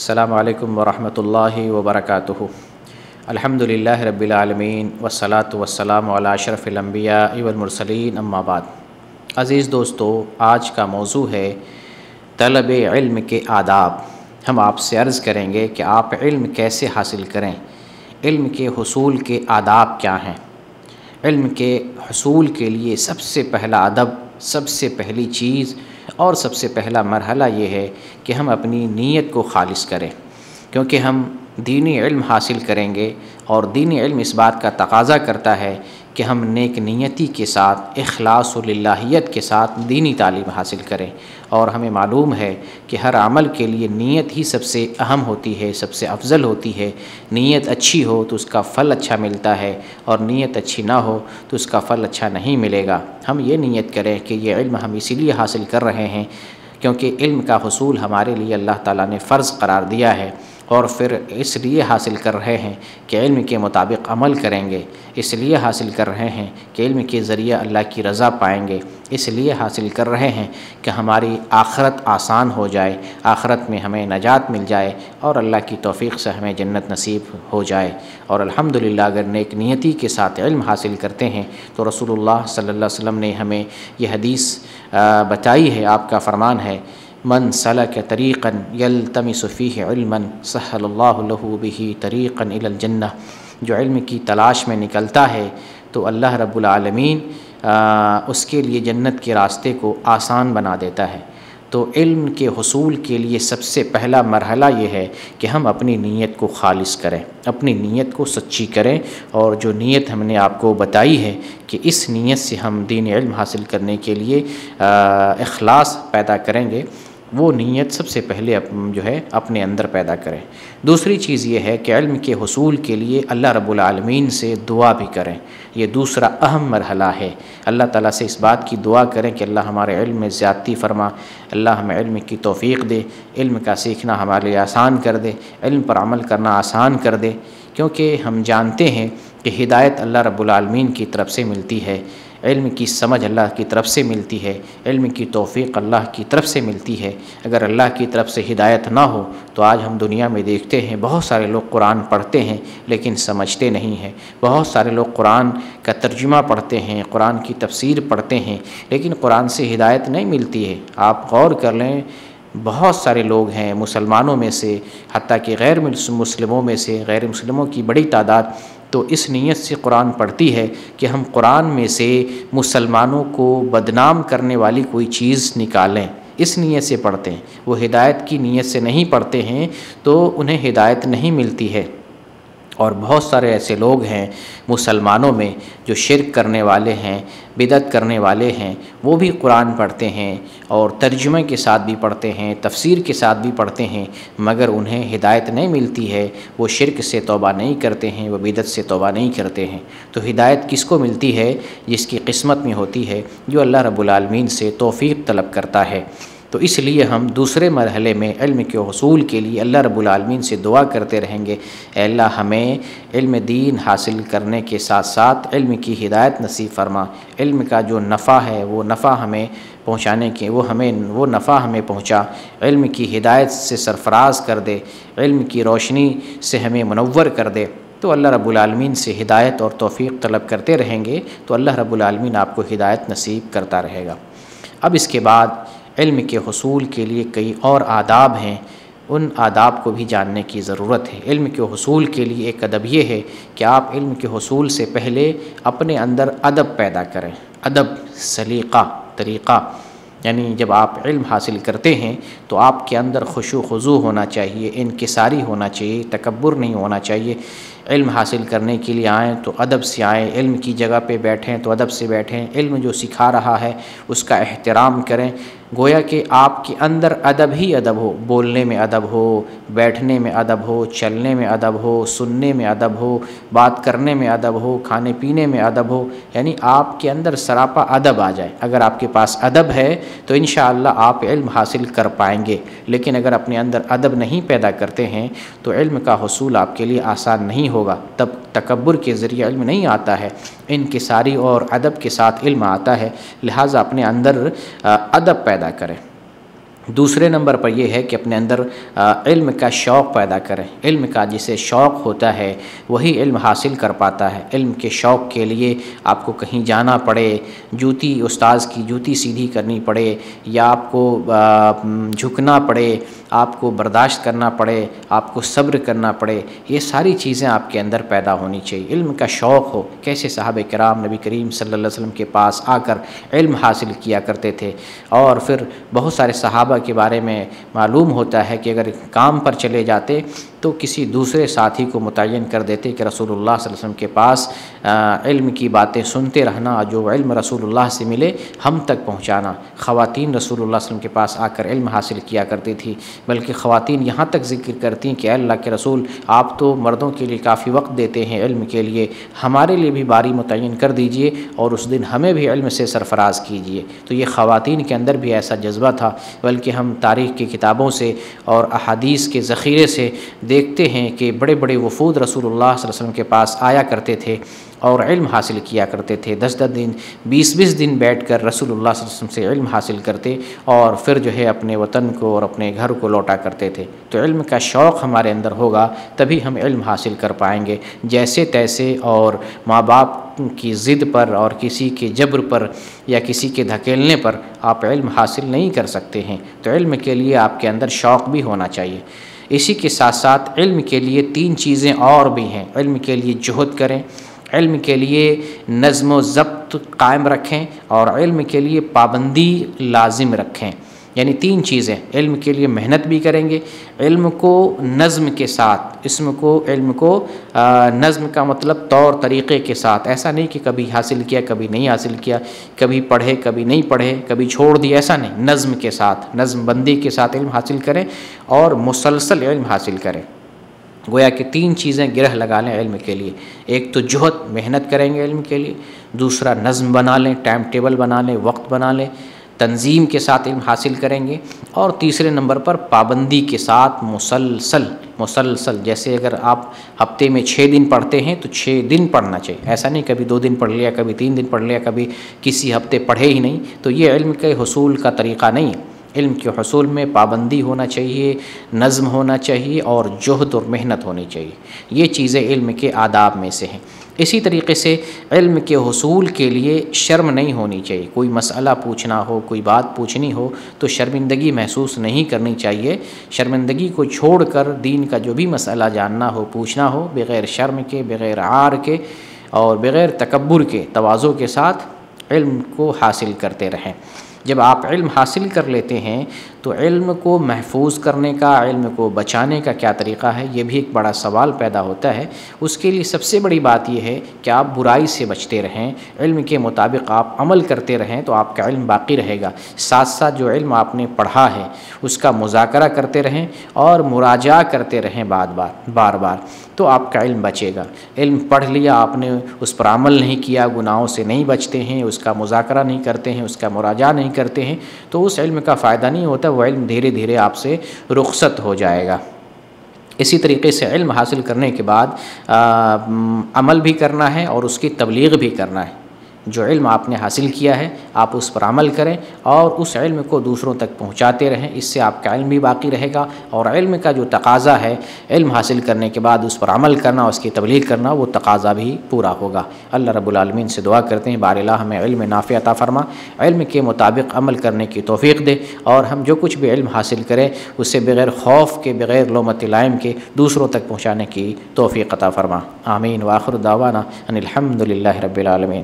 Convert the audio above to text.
السلام علیکم ورحمۃ اللہ وبرکاتہ۔ الحمدللہ رب العالمین والصلاة والسلام علی اشرف الانبیاء والمرسلین، اما بعد۔ عزیز دوستو، آج کا موضوع ہے طلب علم کے آداب۔ ہم آپ سے عرض کریں گے کہ آپ علم کیسے حاصل کریں، علم کے حصول کے آداب کیا ہیں۔ علم کے حصول کے لیے سب سے پہلا ادب، سب سے پہلی چیز اور سب سے پہلا مرحلہ یہ ہے کہ ہم اپنی نیت کو خالص کریں، کیونکہ ہم دینی علم حاصل کریں گے اور دینی علم اس بات کا تقاضا کرتا ہے کہ ہم نیک نیتی کے ساتھ، اخلاص و للہیت کے ساتھ دینی تعلیم حاصل کریں۔ اور ہمیں معلوم ہے کہ ہر عمل کے لیے نیت ہی سب سے اہم ہوتی ہے، سب سے افضل ہوتی ہے۔ نیت اچھی ہو تو اس کا پھل اچھا ملتا ہے، اور نیت اچھی نہ ہو تو اس کا پھل اچھا نہیں ملے گا۔ ہم یہ نیت کریں کہ یہ علم ہم اسی لیے حاصل کر رہے ہیں کیونکہ علم کا حصول ہمارے لیے اللہ تعالیٰ نے فرض قرار دیا ہے، اور پھر اس لیے حاصل کر رہے ہیں کہ علم کے مطابق عمل کریں گے، اس لیے حاصل کر رہے ہیں کہ علم کے ذریعے اللہ کی رضا پائیں گے، اس لیے حاصل کر رہے ہیں کہ ہماری آخرت آسان ہو جائے، آخرت میں ہمیں نجات مل جائے اور اللہ کی توفیق سے ہمیں جنت نصیب ہو جائے۔ اور الحمدللہ اگر نیک نیتی کے ساتھ علم حاصل کرتے ہیں تو رسول اللہ صلی اللہ علیہ وسلم نے ہمیں یہ حدیث بتائی ہے، آپ کا فرمان ہے، من سلک طریقا یلتمس فیہ علما سہل اللہ لہ بہ طریقا الی الجنہ۔ جو علم کی تلاش میں نکلتا ہے تو اللہ رب العالمین اس کے لیے جنت کے راستے کو آسان بنا دیتا ہے۔ تو علم کے حصول کے لیے سب سے پہلا مرحلہ یہ ہے کہ ہم اپنی نیت کو خالص کریں، اپنی نیت کو سچی کریں، اور جو نیت ہم نے آپ کو بتائی ہے کہ اس نیت سے ہم دین علم حاصل کرنے کے لیے اخلاص پیدا کریں گے، وہ نیت سب سے پہلے جو ہے اپنے اندر پیدا کریں۔ دوسری چیز یہ ہے کہ علم کے حصول کے لیے اللہ رب العالمین سے دعا بھی کریں۔ یہ دوسرا اہم مرحلہ ہے۔ اللہ تعالیٰ سے اس بات کی دعا کریں کہ اللہ ہمارے علم میں زیادتی فرما، اللہ ہمیں علم کی توفیق دے، علم کا سیکھنا ہمارے لیے آسان کر دے، علم پر عمل کرنا آسان کر دے، کیونکہ ہم جانتے ہیں کہ ہدایت اللہ رب العالمین کی طرف سے ملتی ہے، علم کی سمجھ اللہ کی طرف سے ملتی ہے، علم کی توفیق اللہ کی طرف سے ملتی ہے۔ اگر اللہ کی طرف سے ہدایت نہ ہو تو آج ہم دنیا میں دیکھتے ہیں بہت سارے لوگ قرآن پڑھتے ہیں لیکن سمجھتے نہیں ہیں، بہت سارے لوگ قرآن کا ترجمہ پڑھتے ہیں، قرآن کی تفسیر پڑھتے ہیں، لیکن قرآن سے ہدایت نہیں ملتی ہے۔ آپ غور کر لیں، بہت سارے لوگ ہیں مسلمانوں میں سے، حتیٰ کہ غیر مسلموں میں سے، غیر مسلموں کی بڑی تعداد تو اس نیت سے قرآن پڑھتی ہے کہ ہم قرآن میں سے مسلمانوں کو بدنام کرنے والی کوئی چیز نکالیں، اس نیت سے پڑھتے ہیں۔ وہ ہدایت کی نیت سے نہیں پڑھتے ہیں تو انہیں ہدایت نہیں ملتی ہے۔ اور بہت سارے ایسے لوگ ہیں مسلمانوں میں جو شرک کرنے والے ہیں، بدعت کرنے والے ہیں، وہ بھی قرآن پڑھتے ہیں اور ترجمے کے ساتھ بھی پڑھتے ہیں، تفسیر کے ساتھ بھی پڑھتے ہیں، مگر انہیں ہدایت نہیں ملتی ہے۔ وہ شرک سے توبہ نہیں کرتے ہیں، وہ بدعت سے توبہ نہیں کرتے ہیں۔ تو ہدایت کس کو ملتی ہے؟ جس کی قسمت میں ہوتی ہے، جو اللہ رب العالمین سے توفیق طلب کرتا ہے۔ تو اس لیے ہم دوسرے مرحلے میں علم کے حصول کے لیے اللہ رب العالمین سے دعا کرتے رہیں گے، اے اللہ ہمیں علم دین حاصل کرنے کے ساتھ ساتھ علم کی ہدایت نصیب فرما، علم کا جو نفع ہے وہ نفع ہمیں پہنچانے کے وہ نفع ہمیں پہنچا، علم کی ہدایت سے سرفراز کر دے، علم کی روشنی سے ہمیں منور کر دے۔ تو اللہ رب العالمین سے ہدایت اور توفیق طلب کرتے رہیں گے تو اللہ رب العالمین آپ کو ہدایت نصیب کرتا رہے گا۔ اب اس کے بعد علم کے حصول کے لیے کئی اور آداب ہیں، ان آداب کو بھی جاننے کی ضرورت ہے۔ علم کے حصول کے لیے ایک ادب یہ ہے کہ آپ علم کے حصول سے پہلے اپنے اندر ادب پیدا کریں، ادب، سلیقہ، طریقہ، یعنی جب آپ علم حاصل کرتے ہیں تو آپ کے اندر خشوع و خضوع ہونا چاہیے، انکساری ہونا چاہیے، تکبر نہیں ہونا چاہیے۔ علم حاصل کرنے کے لیے آئیں تو ادب سے آئیں، علم کی جگہ پہ بیٹھیں تو ادب سے بیٹھیں، علم جو سکھا رہا ہے اس کا احترام کریں، گویا کہ آپ کے اندر ادب ہی ادب ہو، بولنے میں ادب ہو، بیٹھنے میں ادب ہو، چلنے میں ادب ہو، سننے میں ادب ہو، بات کرنے میں ادب ہو، کھانے پینے میں ادب ہو، یعنی آپ کے اندر سراپا ادب آ جائے۔ اگر آپ کے پاس ادب ہے تو انشاءاللہ آپ علم حاصل کر پائیں گے، لیکن اگر اپنے اندر ادب نہیں پیدا کرتے ہیں تو علم کا حصول آپ کے لیے آسان نہیں ہوگا۔ تب تکبر کے ذریعے علم نہیں آتا ہے، انکساری اور ادب کے ساتھ علم آتا ہے، لہٰذا اپنے اندر ادب پیدا کریں۔ دوسرے نمبر پر یہ ہے کہ اپنے اندر علم کا شوق پیدا کریں۔ علم کا جسے شوق ہوتا ہے وہی علم حاصل کر پاتا ہے۔ علم کے شوق کے لیے آپ کو کہیں جانا پڑے، استاذ کی جوتی سیدھی کرنی پڑے، یا آپ کو جھکنا پڑے، آپ کو برداشت کرنا پڑے، آپ کو صبر کرنا پڑے، یہ ساری چیزیں آپ کے اندر پیدا ہونی چاہیے۔ علم کا شوق ہو، کیسے صحابہ کرام نبی کریم صلی اللہ علیہ وسلم کے پاس آ کر علم حاصل کیا کرتے تھے، اور پھر بہت سارے صحابہ کے بارے میں معلوم ہوتا ہے کہ اگر کام پر چلے جاتے تو کسی دوسرے ساتھی کو متعین کر دیتے کہ رسول اللہ صلی اللہ علیہ وسلم کے پاس علم کی باتیں سنتے رہنا، جو علم رسول اللہ سے ملے ہم تک پہنچانا۔ خواتین رسول اللہ صلی اللہ علیہ وسلم کے پاس آ کر علم حاصل کیا کرتی تھی، بلکہ خواتین یہاں تک ذکر کرتی ہیں کہ اے اللہ کے رسول، آپ تو مردوں کے لیے کافی وقت دیتے ہیں علم کے لیے، ہمارے لیے بھی باری متعین کر دیجئے اور اس دن ہمیں بھی علم سے سرفراز کیجئے۔ تو یہ خواتین کے اندر بھی ایسا جذبہ تھا، بلکہ ہم تاریخ کی کتابوں سے اور احادیث کے ذخیرے سے دیکھتے ہیں کہ بڑے بڑے وفود رسول اللہ صلی اللہ علیہ وسلم کے پاس آیا کرتے تھے اور علم حاصل کیا کرتے تھے، 10 دن 20 دن بیٹھ کر رسول اللہ صلی اللہ علیہ وسلم سے علم حاصل کرتے اور پھر جو ہے اپنے وطن کو اور اپنے گھر کو لوٹا کرتے تھے۔ تو علم کا شوق ہمارے اندر ہوگا تبھی ہم علم حاصل کر پائیں گے۔ جیسے تیسے اور ماں باپ کی ضد پر اور کسی کے جبر پر یا کسی کے دھکیلنے پر آپ علم حاصل نہیں کر سکتے ہیں۔ تو علم کے لیے آپ کے اندر شوق بھی ہونا چاہیے۔ اسی کے ساتھ ساتھ علم کے لیے 3 چیزیں اور بھی ہیں۔ علم کے لیے جہد کریں، علم کے لیے نظم و ضبط قائم رکھیں، اور علم کے لیے پابندی لازم رکھیں۔ یعنی 3 چیزیں، علم کے لیے محنت بھی کریں گے، علم کو نظم کے ساتھ، علم کو نظم کا مطلب طور طریقے کے ساتھ، ایسا نہیں کہ کبھی حاصل کیا کبھی نہیں حاصل کیا، کبھی پڑھے کبھی نہیں پڑھے، کبھی چھوڑ دیا، ایسا نہیں، نظم کے ساتھ، نظم بندی کے ساتھ علم حاصل کریں اور مسلسل علم حاصل کریں۔ گویا کہ 3 چیزیں گرہ لگا لیں علم کے لیے۔ ایک تو جہد، محنت کریں گے علم کے لیے، دوسرا نظم بنا لیں، ٹائم ٹیبل بنا لیں، وقت بنا لیں، تنظیم کے ساتھ علم حاصل کریں گے، اور تیسرے نمبر پر پابندی کے ساتھ مسلسل، جیسے اگر آپ ہفتے میں 6 دن پڑھتے ہیں تو 6 دن پڑھنا چاہیے، ایسا نہیں کبھی 2 دن پڑھ لیا، کبھی 3 دن پڑھ لیا، کبھی کسی ہفتے پڑھے ہی نہیں، تو یہ علم کے حصول کا طریقہ نہیں ہے۔ علم کے حصول میں پابندی ہونا چاہیے، نظم ہونا چاہیے اور جہد اور محنت ہونی چاہیے، یہ چیزیں علم کے آداب میں سے ہیں۔ اسی طریقے سے علم کے حصول کے لیے شرم نہیں ہونی چاہیے۔ کوئی مسئلہ پوچھنا ہو، کوئی بات پوچھنی ہو تو شرمندگی محسوس نہیں کرنی چاہیے۔ شرمندگی کو چھوڑ کر دین کا جو بھی مسئلہ جاننا ہو، پوچھنا ہو، بغیر شرم کے، بغیر عار کے اور بغیر تکبر کے، تواضع کے ساتھ علم کو حاصل کرتے رہیں۔ جب آپ علم حاصل کر لیتے ہیں تو علم کو محفوظ کرنے کا، علم کو بچانے کا کیا طریقہ ہے، یہ بھی ایک بڑا سوال پیدا ہوتا ہے۔ اس کے لیے سب سے بڑی بات یہ ہے کہ آپ برائی سے بچتے رہیں، علم کے مطابق آپ عمل کرتے رہیں تو آپ کا علم باقی رہے گا۔ ساتھ ساتھ جو علم آپ نے پڑھا ہے اس کا مذاکرہ کرتے رہیں اور مراجعہ کرتے رہیں بار بار، تو آپ کا علم بچے گا۔ علم پڑھ لیا، آپ نے اس پر عمل نہیں کیا، گناہوں سے نہیں بچتے ہیں، اس کا مذاکرہ نہیں کرتے ہیں، اس کا مراجعہ نہیں کرتے ہیں، تو اس علم کا فائدہ نہیں ہوتا، وہ علم دھیرے دھیرے آپ سے رخصت ہو جائے گا۔ اسی طریقے سے علم حاصل کرنے کے بعد عمل بھی کرنا ہے اور اس کی تبلیغ بھی کرنا ہے۔ جو علم آپ نے حاصل کیا ہے آپ اس پر عمل کریں اور اس علم کو دوسروں تک پہنچاتے رہیں، اس سے آپ کا علم بھی باقی رہے گا، اور علم کا جو تقاضا ہے علم حاصل کرنے کے بعد اس پر عمل کرنا، اس کی تبلیغ کرنا، وہ تقاضا بھی پورا ہوگا۔ اللہ رب العالمین سے دعا کرتے ہیں بار الہ ہمیں علم نافع عطا فرما، علم کے مطابق عمل کرنے کی توفیق دے، اور ہم جو کچھ بھی علم حاصل کریں اسے بغیر خوف کے، بغیر لومۃ لائم کے دوسروں تک پہنچانے کی توفیق عطا فرما۔ آمین۔ وآخر دعوانا ان الحمد للہ رب العالمین۔